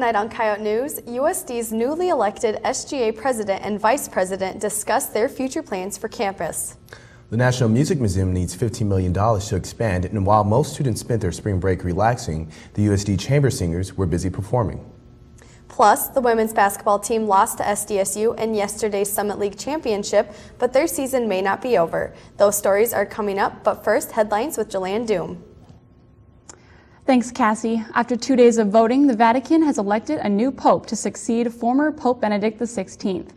Tonight on Coyote News, USD's newly elected SGA president and vice president discuss their future plans for campus. The National Music Museum needs $15 million to expand, and while most students spent their spring break relaxing, the USD Chamber Singers were busy performing. Plus, the women's basketball team lost to SDSU in yesterday's Summit League Championship, but their season may not be over. Those stories are coming up, but first, headlines with Jolanne Doom. Thanks, Cassie. After 2 days of voting, the Vatican has elected a new pope to succeed former Pope Benedict XVI.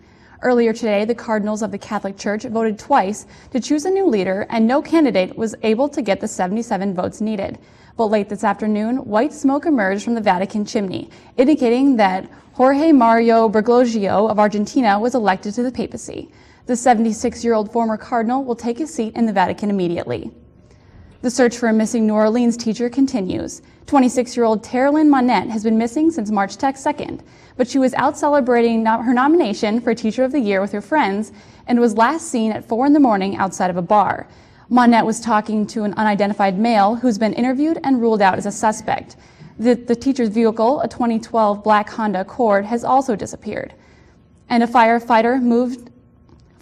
Earlier today, the cardinals of the Catholic Church voted twice to choose a new leader, and no candidate was able to get the 77 votes needed. But late this afternoon, white smoke emerged from the Vatican chimney, indicating that Jorge Mario Bergoglio of Argentina was elected to the papacy. The 76-year-old former cardinal will take his seat in the Vatican immediately. The search for a missing New Orleans teacher continues. 26-year-old Teralyn Monette has been missing since March 2nd, but she was out celebrating her nomination for Teacher of the Year with her friends and was last seen at 4 in the morning outside of a bar. Monette was talking to an unidentified male who's been interviewed and ruled out as a suspect. The teacher's vehicle, a 2012 black Honda Accord, has also disappeared. And a firefighter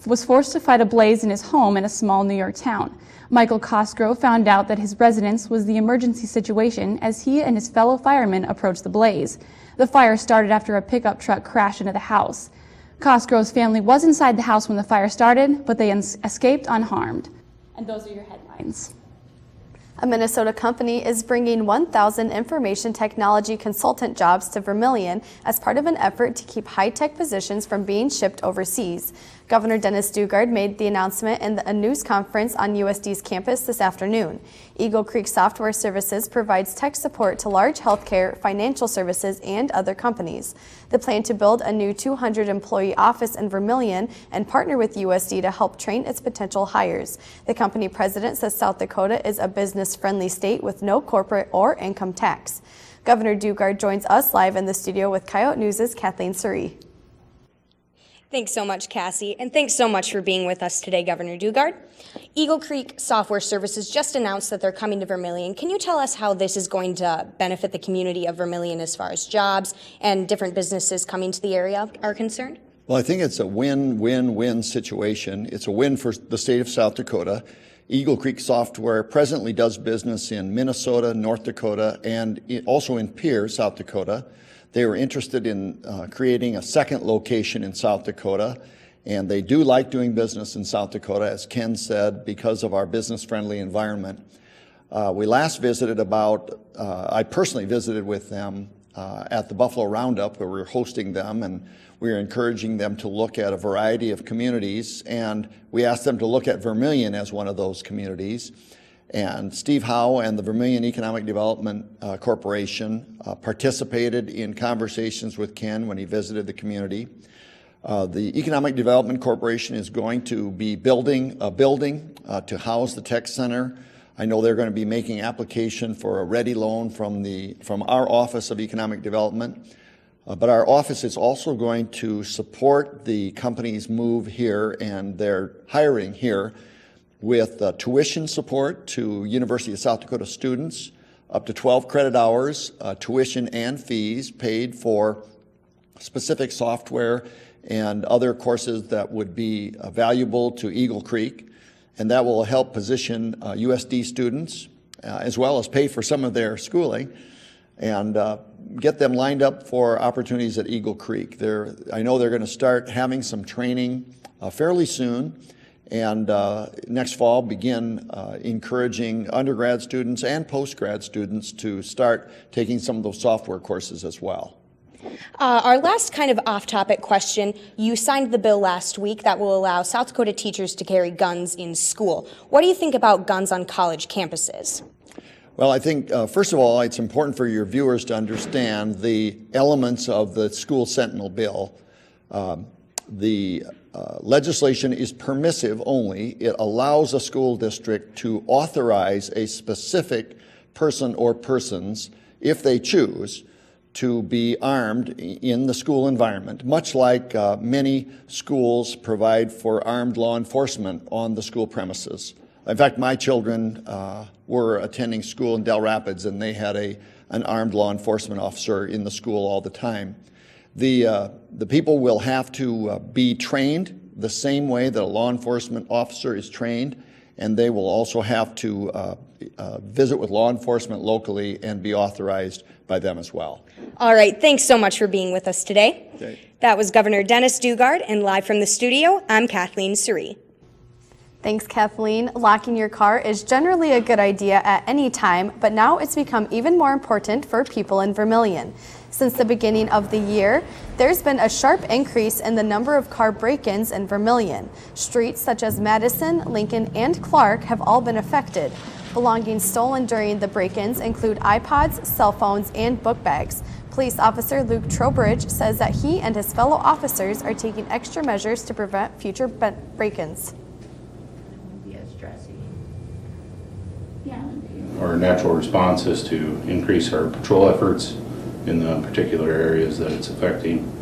was forced to fight a blaze in his home in a small New York town. Michael Cosgrove found out that his residence was the emergency situation as he and his fellow firemen approached the blaze. The fire started after a pickup truck crashed into the house. Cosgrove's family was inside the house when the fire started, but they escaped unharmed. And those are your headlines. A Minnesota company is bringing 1,000 information technology consultant jobs to Vermillion as part of an effort to keep high-tech positions from being shipped overseas. Governor Dennis Dugard made the announcement in a news conference on USD's campus this afternoon. Eagle Creek Software Services provides tech support to large healthcare, financial services, and other companies. The plan to build a new 200-employee office in Vermillion and partner with USD to help train its potential hires. The company president says South Dakota is a business-friendly state with no corporate or income tax. Governor Dugard joins us live in the studio with Coyote News' Kathleen Surrey. Thanks so much, Cassie, and thanks so much for being with us today, Governor Dugard. Eagle Creek Software Services just announced that they're coming to Vermillion. Can you tell us how this is going to benefit the community of Vermillion as far as jobs and different businesses coming to the area are concerned? Well, I think it's a win-win-win situation. It's a win for the state of South Dakota. Eagle Creek Software presently does business in Minnesota, North Dakota, and also in Pierre, South Dakota. They were interested in creating a second location in South Dakota, and they do like doing business in South Dakota, as Ken said, because of our business-friendly environment. We last visited I personally visited with them at the Buffalo Roundup, where we were hosting them, and we were encouraging them to look at a variety of communities, and we asked them to look at Vermillion as one of those communities. And Steve Howe and the Vermillion Economic Development Corporation participated in conversations with Ken when he visited the community. The Economic Development Corporation is going to be building a building to house the tech center. I know they're going to be making application for a ready loan from our Office of Economic Development. But our office is also going to support the company's move here and their hiring here with tuition support to University of South Dakota students, up to 12 credit hours, tuition and fees paid for specific software and other courses that would be valuable to Eagle Creek. And that will help position USD students, as well as pay for some of their schooling, and get them lined up for opportunities at Eagle Creek. I know they're going to start having some training fairly soon, and next fall begin encouraging undergrad students and postgrad students to start taking some of those software courses as well. Our last kind of off-topic question, you signed the bill last week that will allow South Dakota teachers to carry guns in school. What do you think about guns on college campuses? Well, I think, first of all, it's important for your viewers to understand the elements of the School Sentinel bill. The legislation is permissive only. It allows a school district to authorize a specific person or persons, if they choose, to be armed in the school environment, much like many schools provide for armed law enforcement on the school premises. In fact, my children were attending school in Del Rapids, and they had an armed law enforcement officer in the school all the time. The people will have to be trained the same way that a law enforcement officer is trained, and they will also have to visit with law enforcement locally and be authorized by them as well. All right, thanks so much for being with us today. Okay. That was Governor Dennis Dugard, and live from the studio, I'm Kathleen Surrey. Thanks, Kathleen. Locking your car is generally a good idea at any time, but now it's become even more important for people in Vermilion. Since the beginning of the year, there's been a sharp increase in the number of car break-ins in Vermilion. Streets such as Madison, Lincoln, and Clark have all been affected. Belongings stolen during the break-ins include iPods, cell phones, and book bags. Police officer Luke Trowbridge says that he and his fellow officers are taking extra measures to prevent future break-ins. Our natural response is to increase our patrol efforts in the particular areas that it's affecting.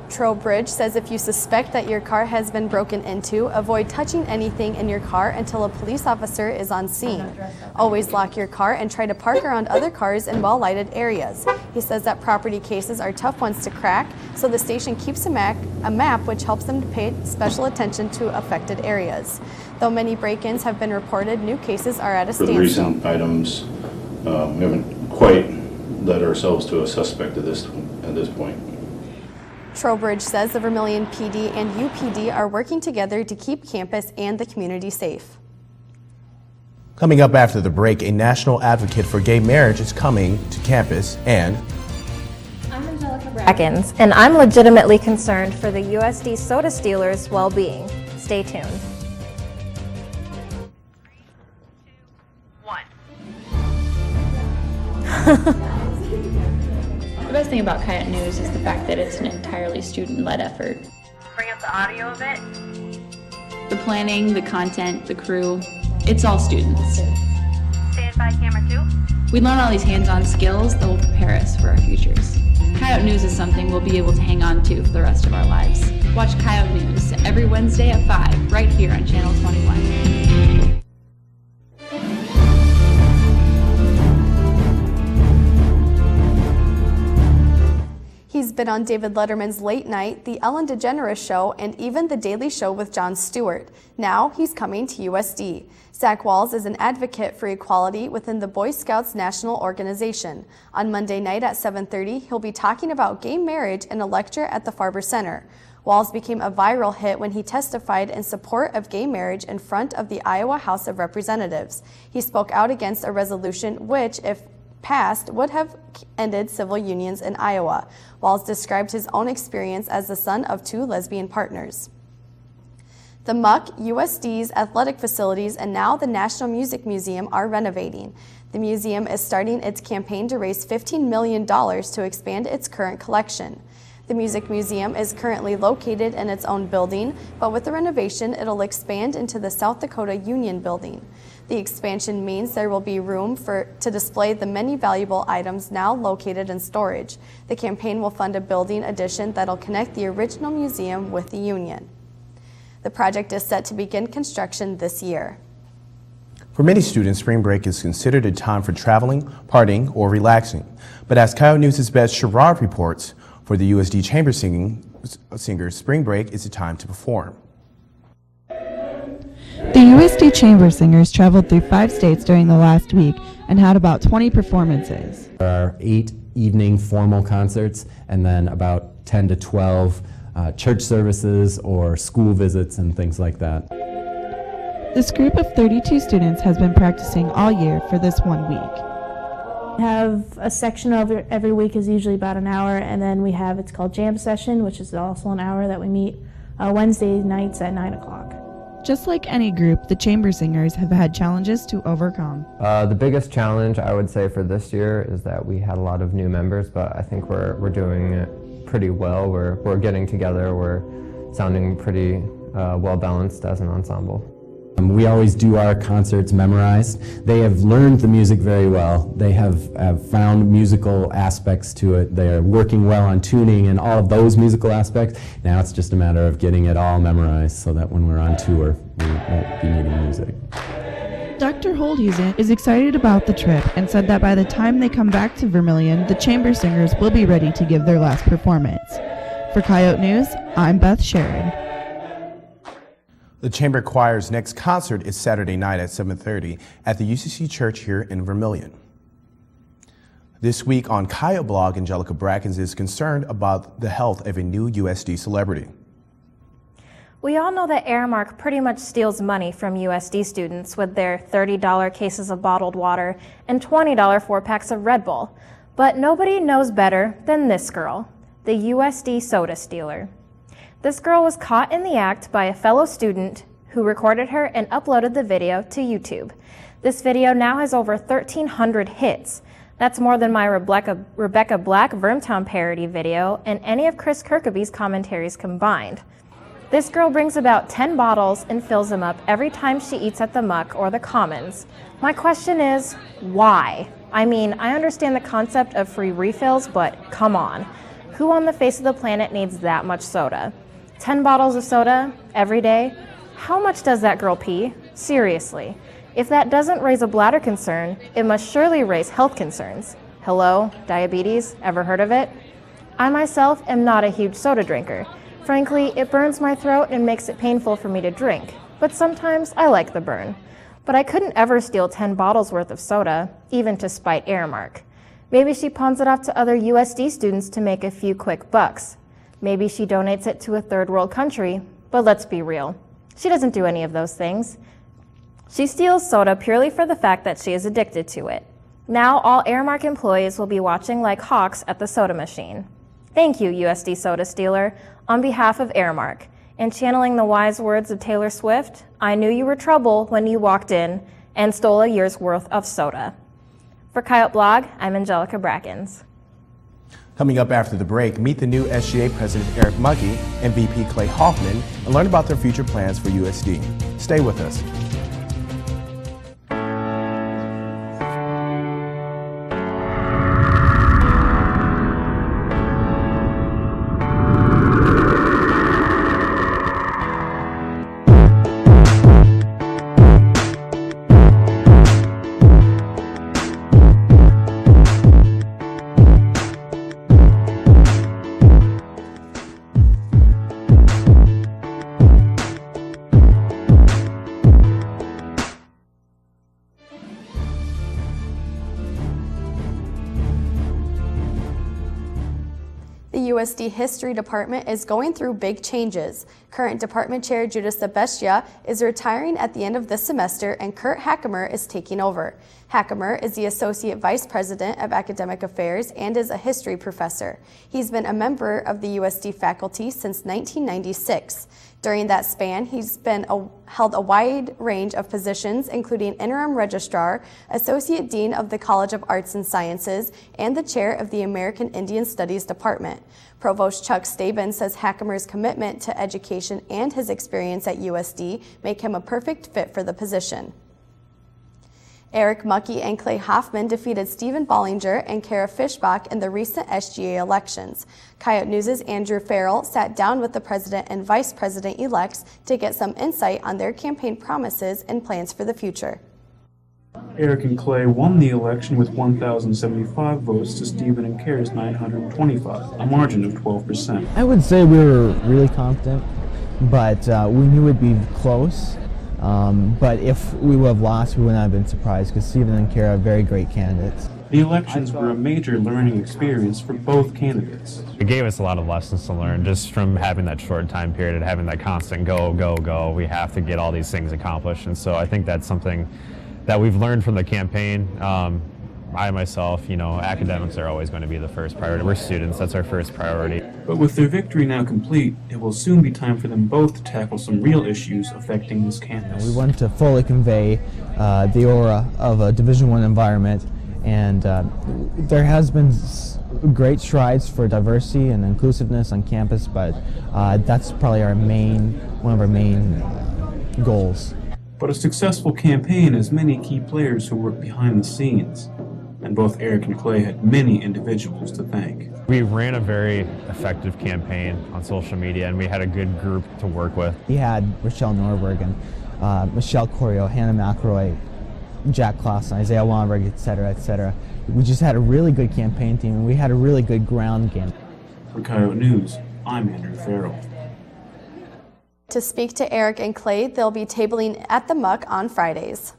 Trowbridge says if you suspect that your car has been broken into, avoid touching anything in your car until a police officer is on scene. Always lock your car and try to park around other cars in well-lighted areas. He says that property cases are tough ones to crack, so the station keeps a map which helps them to pay special attention to affected areas. Though many break-ins have been reported, new cases are at a For the standstill. recent items, we haven't quite led ourselves to a suspect at this point. Trowbridge says the Vermilion PD and UPD are working together to keep campus and the community safe. Coming up after the break, a national advocate for gay marriage is coming to campus, and Brackens, and I'm legitimately concerned for the USD Soda Stealers' well-being. Stay tuned. The best thing about Coyote News is the fact that it's an entirely student-led effort. Bring up the audio of it. The planning, the content, the crew, it's all students. Stand by camera 2. We learn all these hands-on skills that will prepare us for our futures. Coyote News is something we'll be able to hang on to for the rest of our lives. Watch Coyote News every Wednesday at 5, right here on Channel 21. He's been on David Letterman's Late Night, The Ellen DeGeneres Show, and even The Daily Show with Jon Stewart. Now he's coming to USD. Zach Walls is an advocate for equality within the Boy Scouts National Organization. On Monday night at 7:30, he'll be talking about gay marriage in a lecture at the Farber Center. Walls became a viral hit when he testified in support of gay marriage in front of the Iowa House of Representatives. He spoke out against a resolution which, if passed, would have ended civil unions in Iowa. Walls described his own experience as the son of 2 lesbian partners. The Muck, USD's athletic facilities, and now the National Music Museum are renovating. The museum is starting its campaign to raise $15 million to expand its current collection. The Music Museum is currently located in its own building, but with the renovation, it'll expand into the South Dakota Union Building. The expansion means there will be room to display the many valuable items now located in storage. The campaign will fund a building addition that'll connect the original museum with the Union. The project is set to begin construction this year. for many students, spring break is considered a time for traveling, partying, or relaxing. But as Coyote News' Beth Sherrod reports, for the USD Chamber Singers, spring break is a time to perform. The USD Chamber Singers traveled through 5 states during the last week and had about 20 performances. There are 8 evening formal concerts and then about 10 to 12 church services or school visits and things like that. This group of 32 students has been practicing all year for this 1 week. We have a section of every week is usually about an hour, and then we have, it's called jam session, which is also an hour that we meet Wednesday nights at 9 o'clock. Just like any group, the Chamber Singers have had challenges to overcome. The biggest challenge I would say for this year is that we had a lot of new members, but I think we're doing it pretty well. We're getting together, we're sounding pretty well balanced as an ensemble. We always do our concerts memorized. They have learned the music very well. They have found musical aspects to it. They are working well on tuning and all of those musical aspects. Now it's just a matter of getting it all memorized so that when we're on tour, we won't be needing music. Dr. Holdhusen is excited about the trip and said that by the time they come back to Vermilion, the chamber singers will be ready to give their last performance. For Coyote News, I'm Beth Sheridan. The Chamber Choir's next concert is Saturday night at 7:30 at the UCC Church here in Vermilion. This week on Coyote Blog, Angelica Brackens is concerned about the health of a new USD celebrity. We all know that Aramark pretty much steals money from USD students with their $30 cases of bottled water and $20 4-packs of Red Bull. But nobody knows better than this girl, the USD soda stealer. This girl was caught in the act by a fellow student who recorded her and uploaded the video to YouTube. This video now has over 1,300 hits. That's more than my Rebecca Black Vermtown parody video and any of Chris Kirkaby's commentaries combined. This girl brings about 10 bottles and fills them up every time she eats at the Muck or the Commons. My question is, why? I mean, I understand the concept of free refills, but come on. Who on the face of the planet needs that much soda? 10 bottles of soda every day? How much does that girl pee? Seriously. If that doesn't raise a bladder concern, it must surely raise health concerns. Hello, diabetes, ever heard of it? I myself am not a huge soda drinker. Frankly, it burns my throat and makes it painful for me to drink, but sometimes I like the burn. But I couldn't ever steal 10 bottles worth of soda, even to spite Aramark. Maybe she pawns it off to other USD students to make a few quick bucks. Maybe she donates it to a third world country, but let's be real. She doesn't do any of those things. She steals soda purely for the fact that she is addicted to it. Now all Aramark employees will be watching like hawks at the soda machine. Thank you, USD soda stealer. On behalf of Aramark, and channeling the wise words of Taylor Swift, I knew you were trouble when you walked in and stole a year's worth of soda. For Coyote Blog, I'm Angelica Brackens. Coming up after the break, meet the new SGA President Eric Muckey and VP Clay Hoffman and learn about their future plans for USD. Stay with us. The USD History Department is going through big changes. Current Department Chair Judith Sebestia is retiring at the end of this semester and Kurt Hackemer is taking over. Hackemer is the Associate Vice President of Academic Affairs and is a history professor. He's been a member of the USD faculty since 1996. During that span, he's held a wide range of positions, including Interim Registrar, Associate Dean of the College of Arts and Sciences, and the Chair of the American Indian Studies Department. Provost Chuck Staben says Hackemer's commitment to education and his experience at USD make him a perfect fit for the position. Eric Muckey and Clay Hoffman defeated Stephen Bollinger and Kara Fishbach in the recent SGA elections. Coyote News' Andrew Farrell sat down with the president and vice president-elects to get some insight on their campaign promises and plans for the future. Eric and Clay won the election with 1,075 votes to Stephen and Kara's 925, a margin of 12%. I would say we were really confident, but we knew it would be close. But if we would have lost, we would not have been surprised because Stephen and Kara are very great candidates. The elections were a major learning experience for both candidates. It gave us a lot of lessons to learn just from having that short time period and having that constant go, go, go. We have to get all these things accomplished. And so I think that's something that we've learned from the campaign. I myself, academics are always going to be the first priority. We're students, that's our first priority. But with their victory now complete, it will soon be time for them both to tackle some real issues affecting this campus. We want to fully convey the aura of a Division I environment, and there has been great strides for diversity and inclusiveness on campus, but that's probably one of our main goals. But a successful campaign has many key players who work behind the scenes. And both Eric and Clay had many individuals to thank. We ran a very effective campaign on social media, and we had a good group to work with. We had Rochelle Norberg and Michelle Corio, Hannah McElroy, Jack Clausen, Isaiah Weinberg, et cetera, et cetera. We just had a really good campaign team, and we had a really good ground game. For Coyote News, I'm Andrew Farrell. To speak to Eric and Clay, they'll be tabling at the Muck on Fridays.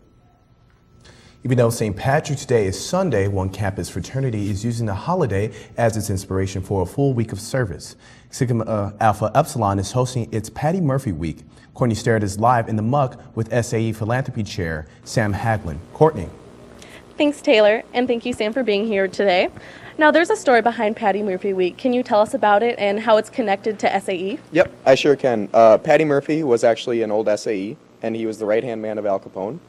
Even though St. Patrick's Day is Sunday, one campus fraternity is using the holiday as its inspiration for a full week of service. Sigma Alpha Epsilon is hosting its Patty Murphy Week. Courtney Starrett is live in the Muck with SAE Philanthropy Chair Sam Haglin. Courtney. Thanks, Taylor, and thank you, Sam, for being here today. Now, there's a story behind Patty Murphy Week. Can you tell us about it and how it's connected to SAE? Yep, I sure can. Patty Murphy was actually an old SAE, and he was the right-hand man of Al Capone.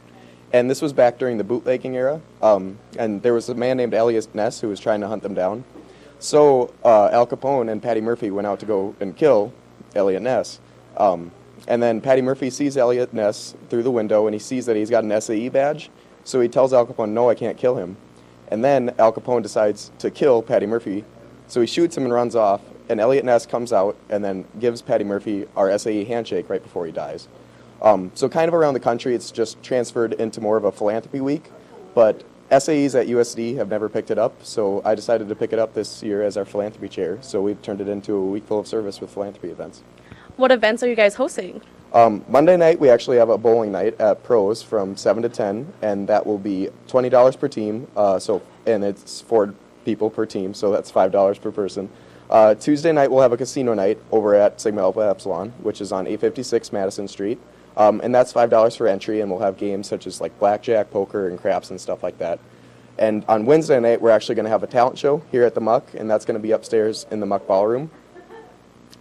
And this was back during the bootlegging era, and there was a man named Elliot Ness who was trying to hunt them down. So Al Capone and Patty Murphy went out to go and kill Elliot Ness. And then Patty Murphy sees Elliot Ness through the window, and he sees that he's got an SAE badge. So he tells Al Capone, no, I can't kill him. And then Al Capone decides to kill Patty Murphy. So he shoots him and runs off, and Elliot Ness comes out and then gives Patty Murphy our SAE handshake right before he dies. So kind of around the country, it's just transferred into more of a philanthropy week, but SAEs at USD have never picked it up, so I decided to pick it up this year as our philanthropy chair. So we've turned it into a week full of service with philanthropy events. What events are you guys hosting? Monday night, we actually have a bowling night at Pros from 7 to 10, and that will be $20 per team, and it's 4 people per team, so that's $5 per person. Tuesday night, we'll have a casino night over at Sigma Alpha Epsilon, which is on 856 Madison Street, and that's $5 for entry, and we'll have games such as like blackjack, poker, and craps and stuff like that. And on Wednesday night, we're actually going to have a talent show here at the Muck, and that's going to be upstairs in the Muck Ballroom.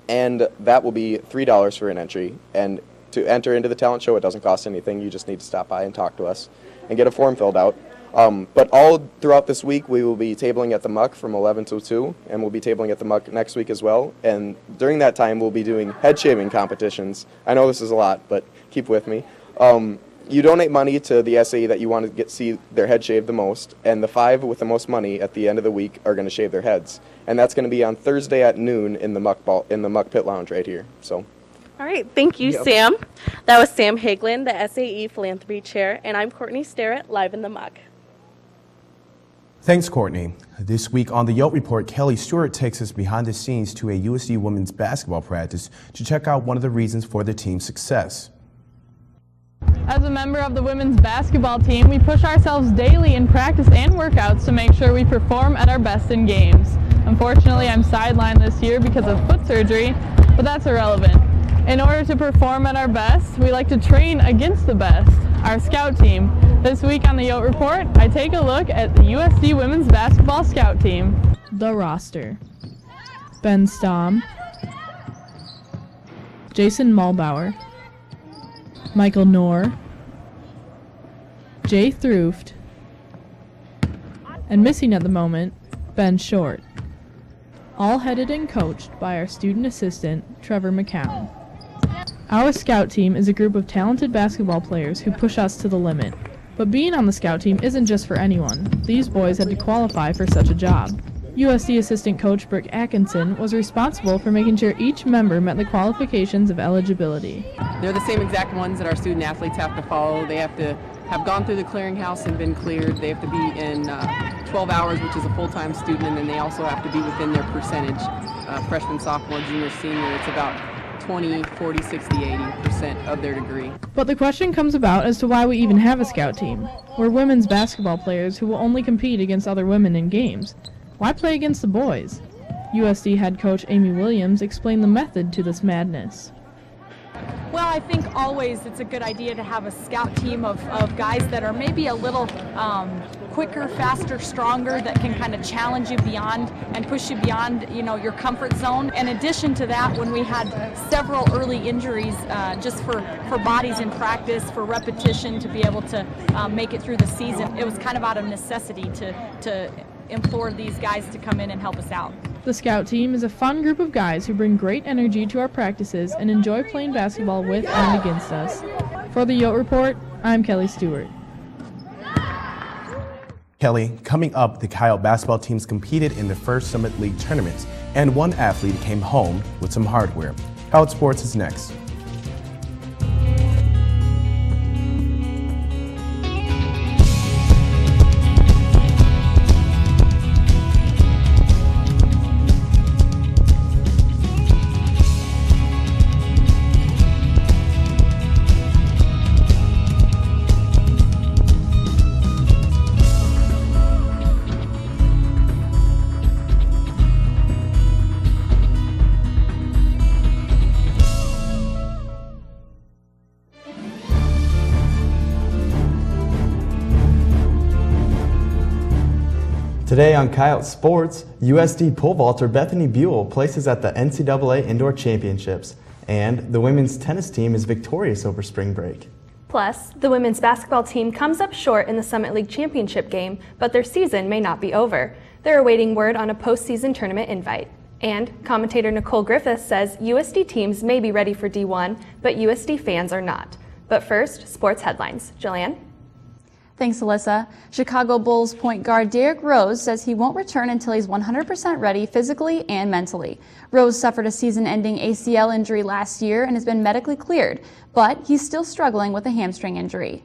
And that will be $3 for an entry. And to enter into the talent show, it doesn't cost anything. You just need to stop by and talk to us and get a form filled out. But all throughout this week, we will be tabling at the Muck from 11 till 2, and we'll be tabling at the Muck next week as well. And during that time, we'll be doing head shaving competitions. I know this is a lot, but keep with me. You donate money to the SAE that you want to see their head shaved the most, and the 5 with the most money at the end of the week are going to shave their heads. And that's going to be on Thursday at noon in the Muck Pit Lounge right here. So. All right, thank you, Sam. That was Sam Haglin, the SAE Philanthropy Chair, and I'm Courtney Starrett, live in the Muck. Thanks, Courtney. This week on the Yote Report, Kelly Stewart takes us behind the scenes to a USD women's basketball practice to check out one of the reasons for the team's success. As a member of the women's basketball team, we push ourselves daily in practice and workouts to make sure we perform at our best in games. Unfortunately, I'm sidelined this year because of foot surgery, but that's irrelevant. In order to perform at our best, we like to train against the best, our scout team. This week on the Yote Report, I take a look at the USD women's basketball scout team. The roster: Ben Stamm, Jason Mulbauer, Michael Knorr, Jay Thruft, and missing at the moment, Ben Short. All headed and coached by our student assistant, Trevor McCown. Our scout team is a group of talented basketball players who push us to the limit. But being on the scout team isn't just for anyone. These boys had to qualify for such a job. USD assistant coach Brooke Atkinson was responsible for making sure each member met the qualifications of eligibility. They're the same exact ones that our student athletes have to follow. They have to have gone through the clearinghouse and been cleared. They have to be in 12 hours, which is a full-time student, and then they also have to be within their percentage. Freshman, sophomore, junior, senior, it's about 20, 40, 60, 80% of their degree. But the question comes about as to why we even have a scout team. We're women's basketball players who will only compete against other women in games. Why play against the boys? USD head coach Amy Williams explained the method to this madness. Well, I think always it's a good idea to have a scout team of guys that are maybe a little quicker, faster, stronger, that can kind of challenge you beyond and push you beyond, your comfort zone. In addition to that, when we had several early injuries just for bodies in practice, for repetition, to be able to make it through the season, it was kind of out of necessity to implore these guys to come in and help us out. The scout team is a fun group of guys who bring great energy to our practices and enjoy playing basketball with and against us. For the Yote Report, I'm Kelly Stewart. Kelly, coming up, the Coyote basketball teams competed in the first Summit League tournaments, and one athlete came home with some hardware. Coyote Sports is next. Today on Coyote Sports, USD pole vaulter Bethany Buell places at the NCAA Indoor Championships, and the women's tennis team is victorious over spring break. Plus, the women's basketball team comes up short in the Summit League championship game, but their season may not be over. They're awaiting word on a postseason tournament invite. And commentator Nicole Griffith says USD teams may be ready for D1, but USD fans are not. But first, sports headlines. Jillian? Thanks, Alyssa. Chicago Bulls point guard Derrick Rose says he won't return until he's 100% ready physically and mentally. Rose suffered a season-ending ACL injury last year and has been medically cleared, but he's still struggling with a hamstring injury.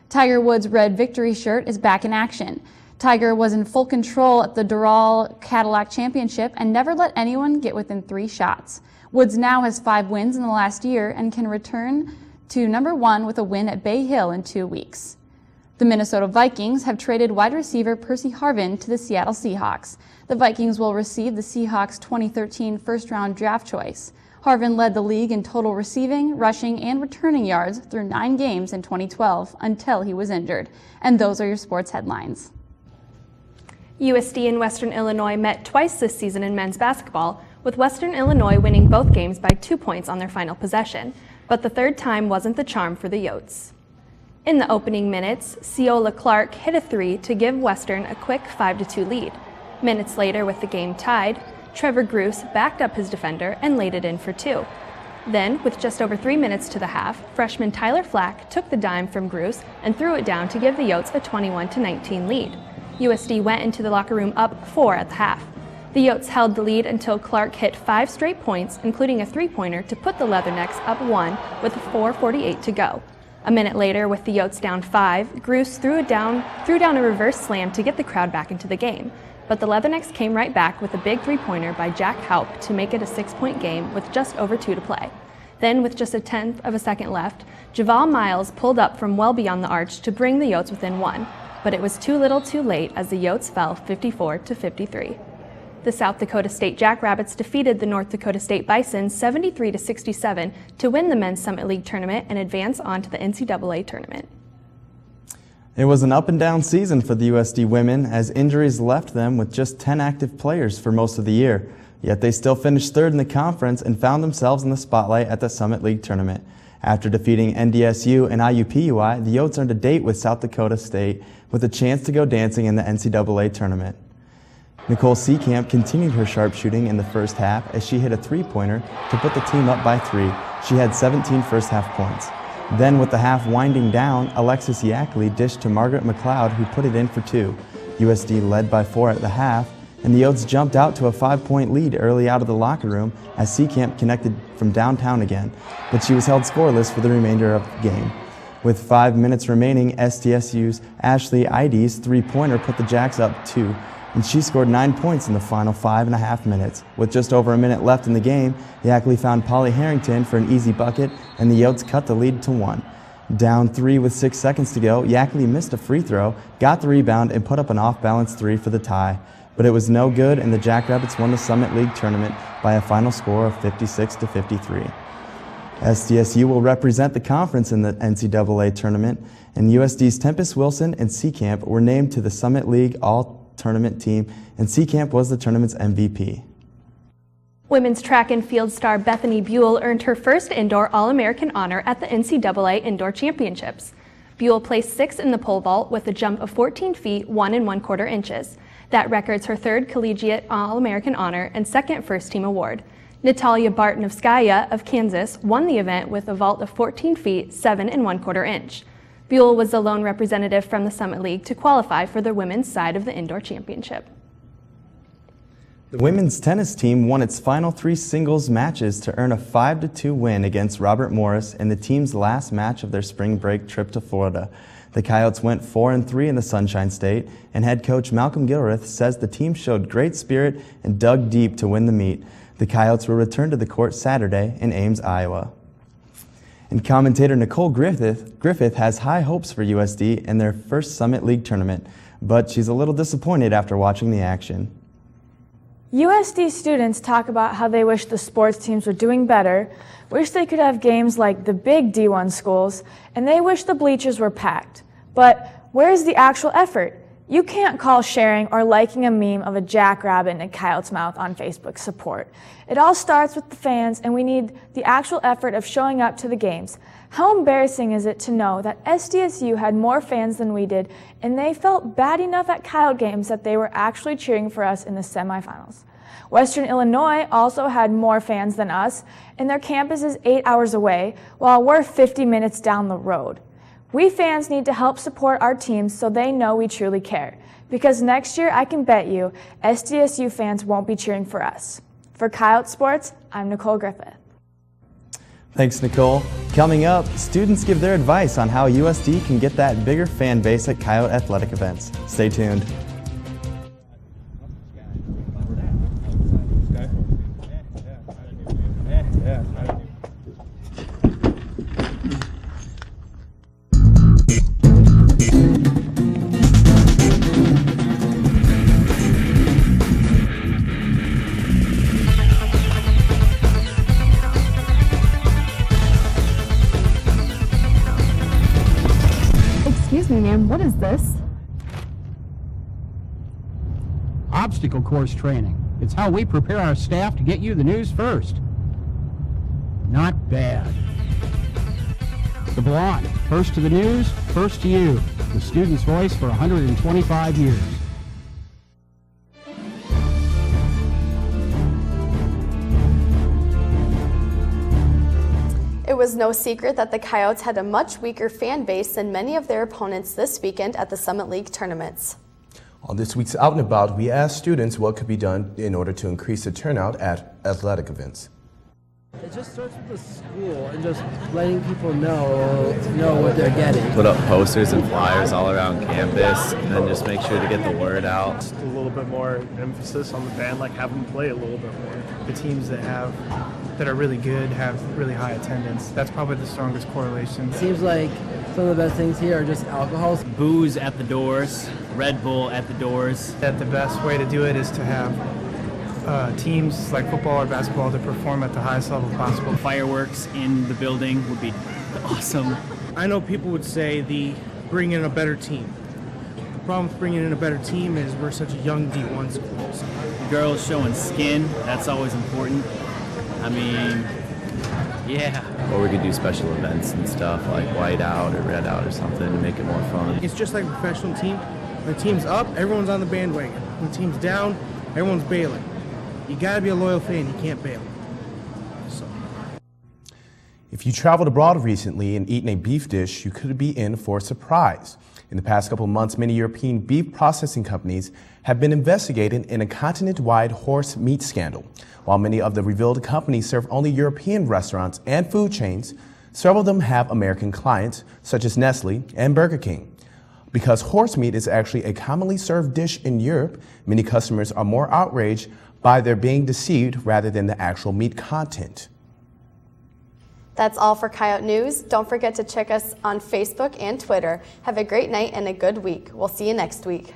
Tiger Woods' red victory shirt is back in action. Tiger was in full control at the Doral Cadillac Championship and never let anyone get within 3 shots. Woods now has 5 wins in the last year and can return to number 1 with a win at Bay Hill in 2 weeks. The Minnesota Vikings have traded wide receiver Percy Harvin to the Seattle Seahawks. The Vikings will receive the Seahawks' 2013 first-round draft choice. Harvin led the league in total receiving, rushing, and returning yards through 9 games in 2012 until he was injured. And those are your sports headlines. USD and Western Illinois met twice this season in men's basketball, with Western Illinois winning both games by 2 points on their final possession. But the third time wasn't the charm for the Yotes. In the opening minutes, Ceola Clark hit a 3 to give Western a quick 5-2 lead. Minutes later, with the game tied, Trevor Gruce backed up his defender and laid it in for 2. Then, with just over 3 minutes to the half, freshman Tyler Flack took the dime from Gruce and threw it down to give the Yotes a 21-19 lead. USD went into the locker room up 4 at the half. The Yotes held the lead until Clark hit 5 straight points, including a 3-pointer, to put the Leathernecks up 1 with 4:48 to go. A minute later, with the Yotes down 5, Gruce threw down a reverse slam to get the crowd back into the game. But the Leathernecks came right back with a big 3-pointer by Jack Haupt to make it a 6-point game with just over 2 to play. Then, with just a tenth of a second left, Javal Miles pulled up from well beyond the arch to bring the Yotes within 1. But it was too little too late as the Yotes fell 54-53. The South Dakota State Jackrabbits defeated the North Dakota State Bison 73-67 to win the Men's Summit League tournament and advance on to the NCAA tournament. It was an up and down season for the USD women as injuries left them with just 10 active players for most of the year. Yet they still finished 3rd in the conference and found themselves in the spotlight at the Summit League tournament. After defeating NDSU and IUPUI, the Yotes earned a date with South Dakota State with a chance to go dancing in the NCAA tournament. Nicole Seekamp continued her sharpshooting in the first half as she hit a 3-pointer to put the team up by 3. She had 17 first-half points. Then, with the half winding down, Alexis Yackley dished to Margaret McLeod, who put it in for 2. USD led by 4 at the half, and the Yotes jumped out to a 5-point lead early out of the locker room as Seekamp connected from downtown again, but she was held scoreless for the remainder of the game. With 5 minutes remaining, SDSU's Ashley Ides' 3-pointer put the Jacks up 2. And she scored 9 points in the final 5.5 minutes. With just over a minute left in the game, Yackley found Polly Harrington for an easy bucket, and the Yotes cut the lead to 1. Down 3 with 6 seconds to go, Yackley missed a free throw, got the rebound, and put up an off-balance 3 for the tie. But it was no good, and the Jackrabbits won the Summit League tournament by a final score of 56-53. SDSU will represent the conference in the NCAA tournament, and USD's Tempest Wilson and Seekamp were named to the Summit League All-Tournament team, and Seekamp was the tournament's MVP. Women's track and field star Bethany Buell earned her first indoor All-American honor at the NCAA Indoor Championships. Buell placed 6th in the pole vault with a jump of 14 feet 1 1/4 inches. That records her 3rd collegiate All-American honor and 2nd first-team award. Natalia Bartnovskaya of Kansas won the event with a vault of 14 feet 7 1/4 inch. Buell was the lone representative from the Summit League to qualify for the women's side of the indoor championship. The women's tennis team won its final 3 singles matches to earn a 5-2 win against Robert Morris in the team's last match of their spring break trip to Florida. The Coyotes went 4-3 in the Sunshine State, and head coach Malcolm Gilreath says the team showed great spirit and dug deep to win the meet. The Coyotes will return to the court Saturday in Ames, Iowa. And commentator Nicole Griffith has high hopes for USD in their first Summit League tournament, but she's a little disappointed after watching the action. USD students talk about how they wish the sports teams were doing better, wish they could have games like the big D1 schools, and they wish the bleachers were packed. But where's the actual effort? You can't call sharing or liking a meme of a jackrabbit in a coyote's mouth on Facebook support. It all starts with the fans, and we need the actual effort of showing up to the games. How embarrassing is it to know that SDSU had more fans than we did, and they felt bad enough at Coyote games that they were actually cheering for us in the semifinals. Western Illinois also had more fans than us, and their campus is 8 hours away, while we're 50 minutes down the road. We fans need to help support our teams so they know we truly care. Because next year, I can bet you, SDSU fans won't be cheering for us. For Coyote Sports, I'm Nicole Griffith. Thanks, Nicole. Coming up, students give their advice on how USD can get that bigger fan base at Coyote athletic events. Stay tuned. Excuse me, ma'am, what is this? Obstacle course training. It's how we prepare our staff to get you the news first. Not bad. The Blonde, first to the news, first to you. The student's voice for 125 years. It was no secret that the Coyotes had a much weaker fan base than many of their opponents this weekend at the Summit League tournaments. On this week's Out and About, we asked students what could be done in order to increase the turnout at athletic events. It just starts with the school and just letting people know what they're getting. Put up posters and flyers all around campus and then just make sure to get the word out. Just a little bit more emphasis on the band, like have them play a little bit more. The teams that are really good have really high attendance. That's probably the strongest correlation. It seems like some of the best things here are just alcohol. Booze at the doors, Red Bull at the doors. That the best way to do it is to have teams like football or basketball to perform at the highest level possible. Fireworks in the building would be awesome. I know people would say bring in a better team. The problem with bringing in a better team is we're such a young D1 school. Girls showing skin, that's always important. I mean, yeah. Or we could do special events and stuff like white out or red out or something to make it more fun. It's just like a professional team. When the team's up, everyone's on the bandwagon. When the team's down, everyone's bailing. You gotta be a loyal fan, you can't bail. If you traveled abroad recently and eaten a beef dish, you could be in for a surprise. In the past couple of months, many European beef processing companies have been investigated in a continent-wide horse meat scandal. While many of the revealed companies serve only European restaurants and food chains, several of them have American clients, such as Nestle and Burger King. Because horse meat is actually a commonly served dish in Europe, many customers are more outraged by their being deceived rather than the actual meat content. That's all for Coyote News. Don't forget to check us on Facebook and Twitter. Have a great night and a good week. We'll see you next week.